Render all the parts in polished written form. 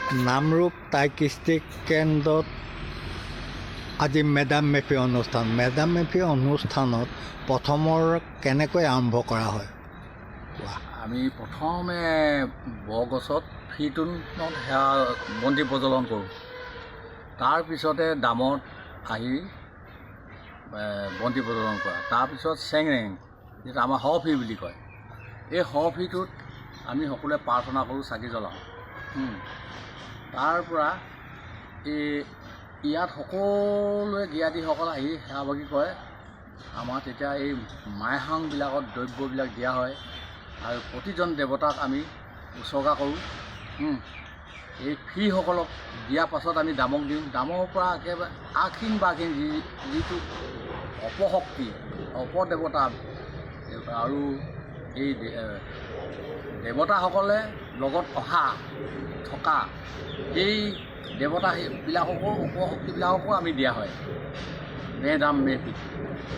নামৰূপ টাইকিষ্টিক কেন্দ্ৰত আজি মেডাম মেফি অনুষ্ঠান। মেডাম মেফি অনুষ্ঠানত প্ৰথমৰ কেনেকৈ আৰম্ভ কৰা হয়? আমি প্ৰথমে বৰগছত ফিটুনত সেয়া বন্তি প্ৰজ্বলন কৰোঁ। তাৰপিছতে দামত আহি বন্তি প্ৰজ্বলন কৰা। তাৰপিছত চেংৰেং, যিটো আমাৰ হফি বুলি কয়, এই হফিটোত আমি সকলোৱে প্ৰাৰ্থনা কৰোঁ, চাকি জ্বলাওঁ। তাৰপৰা ইয়াত সকলোৱে জ্ঞাতিসকল আহি সেৱাভাগী কৰে। আমাৰ তেতিয়া এই মাইহাংবিলাকত দ্ৰব্যবিলাক দিয়া হয় আৰু প্ৰতিজন দেৱতাক আমি উৎসৰ্গা কৰোঁ। এই ফিসকলক দিয়াৰ পাছত আমি দামক দিওঁ। দামৰ পৰা একেবাৰে আখিন বাখিন যিটো অপশক্তি, অপদেৱতা আৰু এই দেৱতাসকলে লগত থকা সেই দেৱতাবিলাককো উপশক্তিবিলাককো আমি দিয়া হয়। দাম মেফি,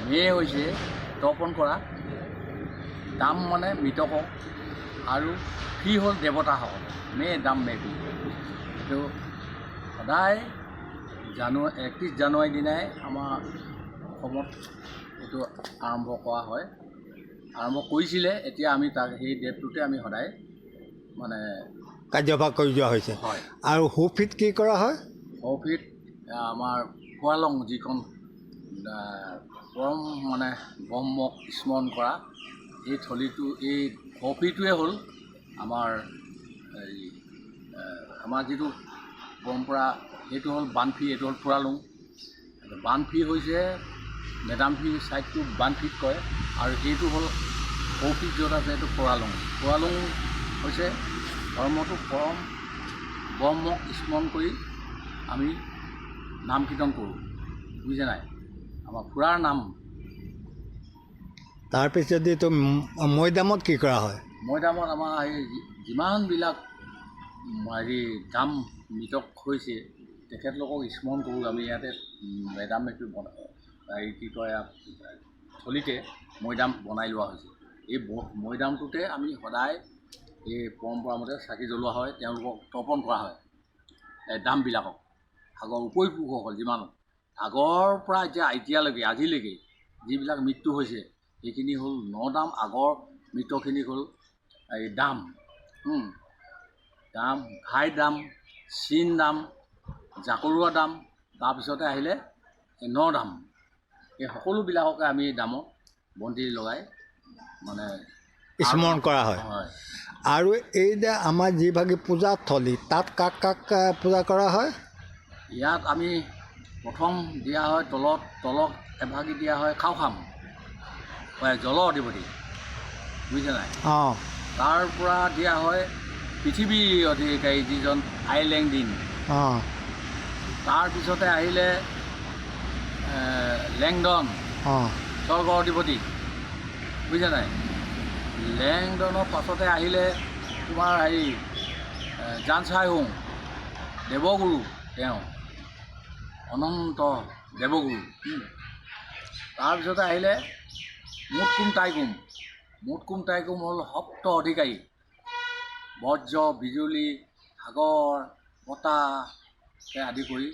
মে হৈছে তৰ্পণ কৰা, দাম মানে মৃতকক, আৰু ফি হ'ল দেৱতাসকল। দাম মেফি এইটো সদায় 31 জানুৱাৰী দিনাই আমাৰ অসমত এইটো আৰম্ভ কৰা হয়। আৰম্ভ কৰিছিলে, এতিয়া আমি তাক সেই ডেটটোতে আমি সদায় মানে কাৰ্যভাগ কৰি যোৱা হৈছে। হয়। আৰু হফিত কি কৰা হয়? হফিত আমাৰ ফুৱালং, যিখন পৰম মানে ব্ৰহ্মক স্মৰণ কৰা এই থলীটো, এই হফিটোৱে হ'ল আমাৰ আমাৰ যিটো পৰম্পৰা, সেইটো হ'ল বানফি, এইটো হ'ল ফুৰালুং। বানফি হৈছে মেডাম ফি ছাইডটো বানফিত কয়, আৰু এইটো হ'ল হফিত য'ত আছে এইটো ফুৰালুং। ফুৰালুং হৈছে ধৰ্মটো পৰম ব্ৰহ্মক স্মৰণ কৰি আমি নাম কীৰ্তন কৰোঁ, বুজিছে নাই? আমাৰ ফুৰাৰ নাম। তাৰপিছত এইটো মৈদামত কি কৰা হয়? মৈদামত আমাৰ এই যিমানবিলাক দাম মৃতক হৈছে তেখেতলোকক স্মৰণ কৰোঁ আমি। ইয়াতে মেডাম মেফি কি কয় থলীতে মৈদাম বনাই লোৱা হৈছে। এই মৈদামটোতে আমি সদায় এই পৰম্পৰামতে চাকি জ্বলোৱা হয়, তেওঁলোকক তৰ্পণ কৰা হয়। দামবিলাকক, আগৰ উপৰিপুৰুষসকল যিমান আগৰ পৰা এতিয়ালৈকে আজিলৈকে যিবিলাক মৃত্যু হৈছে, সেইখিনি হ'ল নদাম। আগৰ মৃতখিনি হ'ল এই দাম, ঘাই দাম, চীন দাম, জাকৰুৱা দাম, তাৰপিছতে আহিলে নদাম। এই সকলোবিলাককে আমি দামত বন্তি লগাই মানে স্মৰণ কৰা হয়। আৰু এই যে আমাৰ যিভাগে পূজাথলী, তাত কাক কাক পূজা কৰা হয়? ইয়াত আমি প্ৰথম দিয়া হয় তলত এভাগি দিয়া হয় খাওখাম, জল অধিপতি, বুজিছে নাই? অঁ। তাৰ পৰা দিয়া হয় পৃথিৱীৰ অধিকাৰী যিজন আইলেং দিন। অঁ। তাৰপিছতে আহিলে লেংডন, স্বৰ্গৰ অধিপতি, বুজিছে নাই? লেংডনৰ পাছতে আহিলে তোমাৰ জানচাইহুং, দেৱগুৰু, তেওঁ অনন্ত দেৱগুৰু। তাৰপিছতে আহিলে মুটকুম টাইকুম হ'ল সপ্ত অধিকাৰী। বজ্ৰ, বিজুলী, সাগৰ, বতাহ আদি কৰি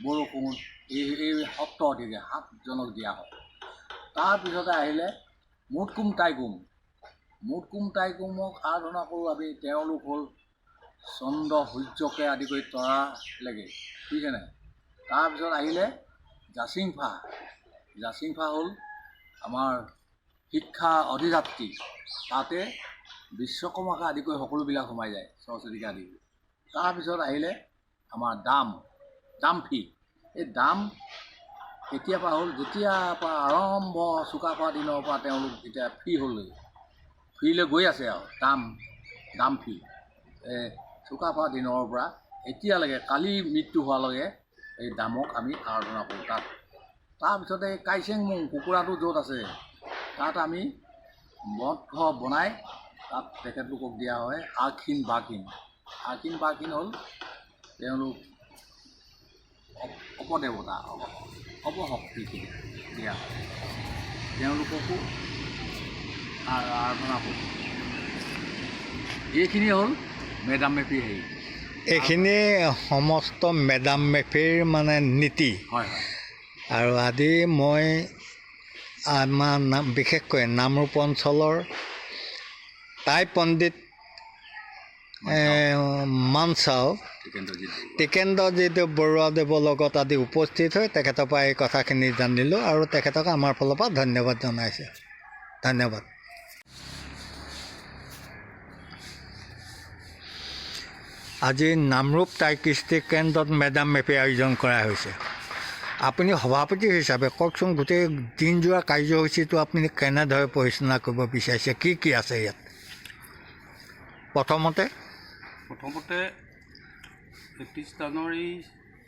বৰষুণ, এই সপ্ত অধিকাৰী 7জনক দিয়া হয়। তাৰপিছতে আহিলে মুটকুম টাইকুমক আৰাধনা কৰোঁ আমি। তেওঁলোক হ'ল চন্দ্ৰ সূৰ্যকে আদি কৰি তৰালৈকে, বুজিছে নাই? তাৰপিছত আহিলে জাচিংফা হ'ল আমাৰ শিক্ষা অধিযাত্ৰী। তাতে বিশ্বকৰ্মাকে আদি কৰি সকলোবিলাক সোমাই যায়, সৰস্বতীকে আদি কৰি। তাৰপিছত আহিলে আমাৰ দামফি। এই দাম কেতিয়াৰ পৰা হ'ল? যেতিয়াৰ পৰা আৰম্ভ চুকাফা দিনৰ পৰা তেওঁলোক এতিয়া ফ্ৰীলৈ গৈ আছে আৰু দামফি। চুকাফা দিনৰ পৰা এতিয়ালৈকে, কালি মৃত্যু হোৱালৈকে এই দামক আমি আৰাধনা কৰোঁ তাত। তাৰপিছতে এই কাইচেংমুং কুকুৰাটো য'ত আছে, তাত আমি মঠ বনাই তাত তেখেতলোকক দিয়া হয় আখিন বাখিন হ'ল তেওঁলোক অপদেৱতা, অপশক্তিখিনি দিয়া হয়। তেওঁলোককো আৰাধনা কৰোঁ। এইখিনি হ'ল মেডাম মেফি হেৰি। এইখিনি সমস্ত মেডাম মেফিৰ মানে নীতি হয় হয় আৰু আদি মই আমাৰ বিশেষকৈ নামৰূপ অঞ্চলৰ টাই পণ্ডিত মানচাও টিকেন্দ্ৰজিৎ বৰুৱাদেৱৰ লগত আদি উপস্থিত হৈ তেখেতৰ পৰা এই কথাখিনি জানিলোঁ আৰু তেখেতক আমাৰ ফালৰ পৰা ধন্যবাদ জনাইছোঁ। ধন্যবাদ। আজি নামৰূপ টাই কৃষ্টি কেন্দ্ৰত মেডাম মেফি আয়োজন কৰা হৈছে। আপুনি সভাপতি হিচাপে কওকচোন, গোটেই দিনজোৰা কাৰ্যসূচীটো আপুনি কেনেদৰে পৰিচালনা কৰিব বিচাৰিছে, কি কি আছে ইয়াত? প্ৰথমতে 31 জানুৱাৰী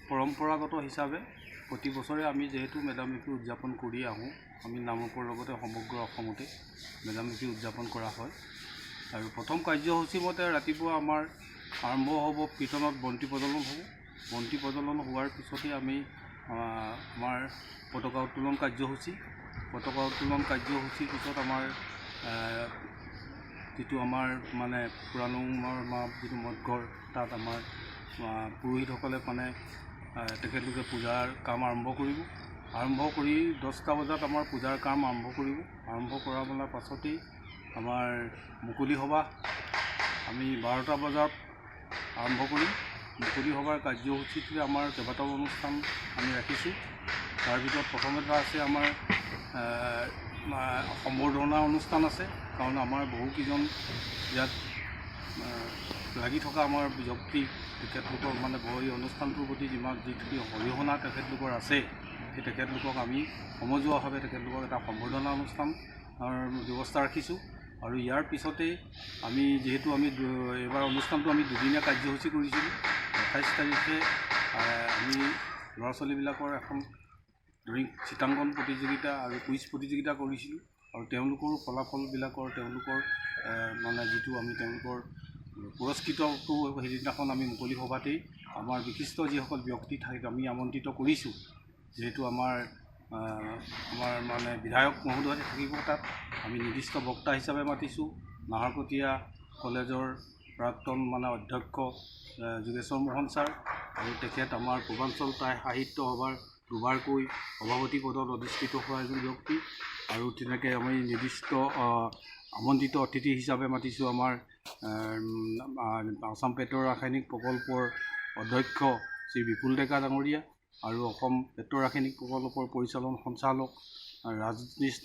পৰম্পৰাগত হিচাপে প্ৰতি বছৰে আমি যিহেতু মেডাম মেফি উদযাপন কৰি আহোঁ, আমি নামৰূপৰ লগতে সমগ্ৰ অসমতে মেডাম মেফি উদযাপন কৰা হয়। আৰু প্ৰথম কাৰ্যসূচী মতে ৰাতিপুৱা আমাৰ আৰম্ভ হ'ব, কীৰ্তনত বন্তি প্ৰজ্বলন হ'ব। বন্তি প্ৰজ্বলন হোৱাৰ পিছতেই আমি আমাৰ পতাকা উত্তোলন কাৰ্যসূচীৰ পিছত আমাৰ যিটো আমাৰ মানে পুৰাণৰ যিটো মঠঘৰ, তাত আমাৰ পুৰোহিতসকলে মানে তেখেতলোকে পূজাৰ কাম আৰম্ভ কৰিব। আৰম্ভ কৰি 10টা বজাত আমাৰ পূজাৰ কাম আৰম্ভ কৰিব। আৰম্ভ কৰা মেলাৰ পাছতেই আমাৰ মুকলি সভা আমি 12টা বজাত আৰম্ভ কৰিম। মুকলি সভাৰ কাৰ্যসূচীটোৱে আমাৰ কেইবাটাও অনুষ্ঠান আমি ৰাখিছোঁ। তাৰ ভিতৰত প্ৰথমতে আছে আমাৰ সম্বৰ্ধনা অনুষ্ঠান আছে, কাৰণ আমাৰ বহুকেইজন ইয়াত লাগি থকা আমাৰ ব্যক্তি তেখেতলোকক মানে এই অনুষ্ঠানটোৰ প্ৰতি যিটো অৰিহণা তেখেতলোকৰ আছে, সেই তেখেতলোকক আমি সমজুৱাভাৱে তেখেতলোকক এটা সম্বৰ্ধনা অনুষ্ঠানৰ ব্যৱস্থা ৰাখিছোঁ। আৰু ইয়াৰ পিছতেই আমি যিহেতু এইবাৰ অনুষ্ঠানটো আমি দুদিনীয়া কাৰ্যসূচী কৰিছিলোঁ। 28 তাৰিখে আমি ল'ৰা ছোৱালীবিলাকৰ এখন ড্ৰয়িং চিত্ৰাংকন প্ৰতিযোগিতা আৰু কুইজ প্ৰতিযোগিতা কৰিছিলোঁ। আৰু তেওঁলোকৰো ফলাফলবিলাকৰ তেওঁলোকৰ মানে যিটো আমি তেওঁলোকৰ পুৰস্কৃতটো সেইদিনাখন আমি মুকলি সভাতেই আমাৰ বিশিষ্ট যিসকল ব্যক্তি থাকে আমি আমন্ত্ৰিত কৰিছোঁ। যিহেতু আমাৰ মানে বিধায়ক মহোদয় থাকিব, তাত আমি নিৰ্দিষ্ট বক্তা হিচাপে মাতিছোঁ নাহৰকটীয়া কলেজৰ প্ৰাক্তন মানে অধ্যক্ষ যোগেশ্বৰ মোহন ছাৰ, আৰু তেখেত আমাৰ পূৰ্বাঞ্চল টাই সাহিত্য সভাৰ দুবাৰকৈ সভাপতি পদত অধিষ্ঠিত হোৱা এজন ব্যক্তি। আৰু তেনেকৈ আমি নিৰ্দিষ্ট আমন্ত্ৰিত অতিথি হিচাপে মাতিছোঁ আমাৰ আসাম পেট্ৰ ৰাসায়নিক প্ৰকল্পৰ অধ্যক্ষ শ্ৰী বিপুল ডেকা ডাঙৰীয়া আৰু অসম পেট্ৰ ৰাসায়নিক প্ৰকল্পৰ পৰিচালন সঞ্চালক ৰাজনীশ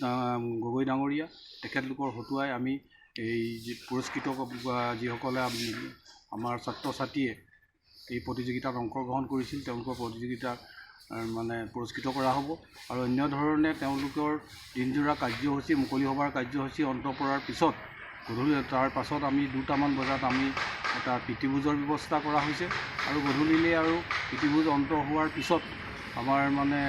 গগৈ ডাঙৰীয়া। তেখেতলোকৰ হতুৱাই আমি এই পুৰস্কৃত যিসকলে আমাৰ ছাত্ৰ ছাত্ৰীয়ে এই প্ৰতিযোগিতাত অংশগ্ৰহণ কৰিছিল তেওঁলোকৰ প্ৰতিযোগিতা মানে পুৰস্কৃত কৰা হ'ব। আৰু অন্য ধৰণে তেওঁলোকৰ দিনজোৰা কাৰ্যসূচী মুকলি সভাৰ কাৰ্যসূচী অন্ত পৰাৰ পিছত গধূলি তাৰ পাছত আমি 2টামান বজাত আমি এটা প্ৰীতিভোজৰ ব্যৱস্থা কৰা হৈছে। আৰু গধূলিলৈ আৰু প্ৰীতিভোজ অন্ত হোৱাৰ পিছত আমাৰ মানে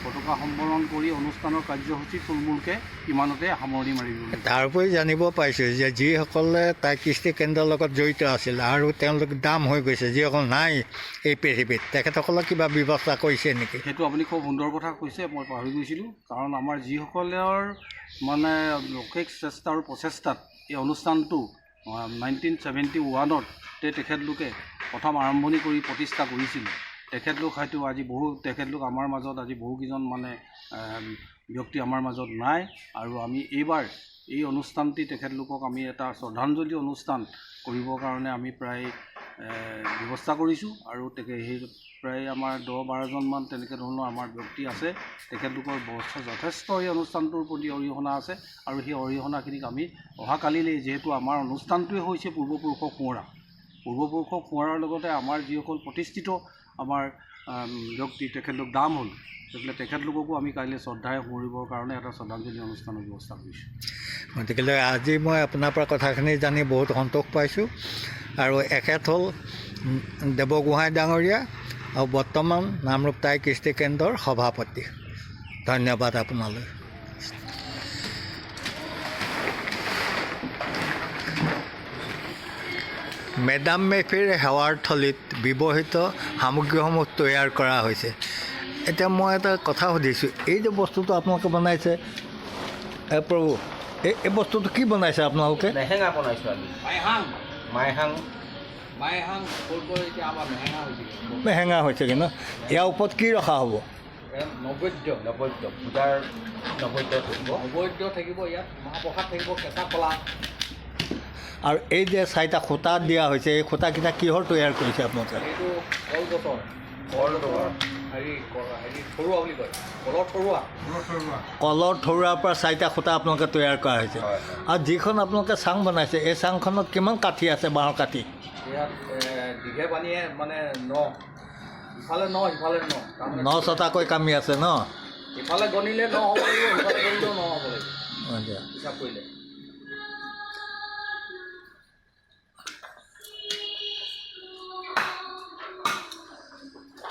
পতাকা সম্বৰণ কৰি অনুষ্ঠানৰ কাৰ্যসূচী থুলমূলকৈ ইমানতে সামৰণি মাৰিব। তাৰোপৰি জানিব পাৰিছোঁ যে যিসকলে টাই কৃষ্টি কেন্দ্ৰৰ লগত জড়িত আছিল আৰু তেওঁলোক দাম হৈ গৈছে, যিসকল নাই এই পৃথিৱীত, তেখেতসকলক কিবা ব্যৱস্থা কৰিছে নেকি? সেইটো আপুনি খুব সুন্দৰ কথা কৈছে, মই পাহৰি গৈছিলোঁ। কাৰণ আমাৰ যিসকলৰ মানে অশেষ চেষ্টা আৰু প্ৰচেষ্টাত এই অনুষ্ঠানটো 1971ত তেখেতলোকে প্ৰথম আৰম্ভণি কৰি প্ৰতিষ্ঠা কৰিছিল। তেখেতলোক হয়তো আজি তেখেতলোক আমাৰ মাজত আজি বহুকেইজন মানে ব্যক্তি আমাৰ মাজত নাই। আৰু আমি এইবাৰ এই অনুষ্ঠানটি তেখেতলোকক আমি এটা শ্ৰদ্ধাঞ্জলি অনুষ্ঠান কৰিবৰ কাৰণে আমি প্ৰায় ব্যৱস্থা কৰিছোঁ। আৰু সেই প্ৰায় আমাৰ 10-12জনমান তেনেকৈ ধৰণৰ আমাৰ ব্যক্তি আছে। তেখেতলোকৰ যথেষ্ট এই অনুষ্ঠানটোৰ প্ৰতি অৰিহণা আছে। আৰু সেই অৰিহণাখিনিক আমি অহাকালিলৈ, যিহেতু আমাৰ অনুষ্ঠানটোৱে হৈছে পূৰ্বপুৰুষক সোঁৱৰাৰ লগতে আমাৰ যিসকল প্ৰতিষ্ঠিত আমাৰ ব্যক্তি তেখেতলোক দাম হ'ল, তেখেতলোককো আমি কাইলৈ শ্ৰদ্ধাৰে সোঁৱৰিবৰ কাৰণে এটা শ্ৰদ্ধাঞ্জলি অনুষ্ঠানৰ ব্যৱস্থা কৰিছোঁ। গতিকে আজি মই আপোনাৰ পৰা কথাখিনি জানি বহুত সন্তোষ পাইছোঁ। আৰু এখেত হ'ল দেৱগোহাঁই ডাঙৰীয়া আৰু বৰ্তমান নামৰূপ টাই কৃষ্টি কেন্দ্ৰৰ সভাপতি। ধন্যবাদ আপোনালৈ। মেডাম মেফিৰ সেৱাৰ থলীত ব্যৱহৃত সামগ্ৰীসমূহ তৈয়াৰ কৰা হৈছে। এতিয়া মই এটা কথা সুধিছোঁ, এই যে বস্তুটো আপোনালোকে বনাইছে, প্ৰভু এই বস্তুটো কি বনাইছে আপোনালোকে? মেহেঙা বনাইছোঁ আমি, মাইহাং মাইহাং ফুলকৈ এতিয়া আমাৰ মেহেঙা হৈছিল মেহেঙা হৈছেগৈ ন ইয়াৰ ওপৰত কি ৰখা হ'ব নৈবদ্য পূজাৰ নৈবদ্য থাকিব ইয়াত মহাপ্ৰসাদ থাকিব কেঁচা কলা আৰু এই যে চাৰিটা খুঁটা দিয়া হৈছে এই খুঁটাকেইটা কিহৰ তৈয়াৰ কৰিছে আপোনালোকে এইটো কলগছৰ থৰুৱা বুলি কয় কলৰ থৰুৱা কলৰ থৰুৱাৰ পৰা চাৰিটা খুঁটা আপোনালোকে তৈয়াৰ কৰা হৈছে আৰু যিখন আপোনালোকে চাং বনাইছে এই চাংখনত কিমান কাঠি আছে বাঁহৰ কাঠি ইয়াত দীঘে পানীয়ে মানে ইফালে সিফালে তাৰমানে 9ছটাকৈ কামি আছে ন ইফালে গণিলে হ'ব লাগিব সিফালে গণিলেও হ'ব লাগিব আচ্ছা হিচাপ কৰিলে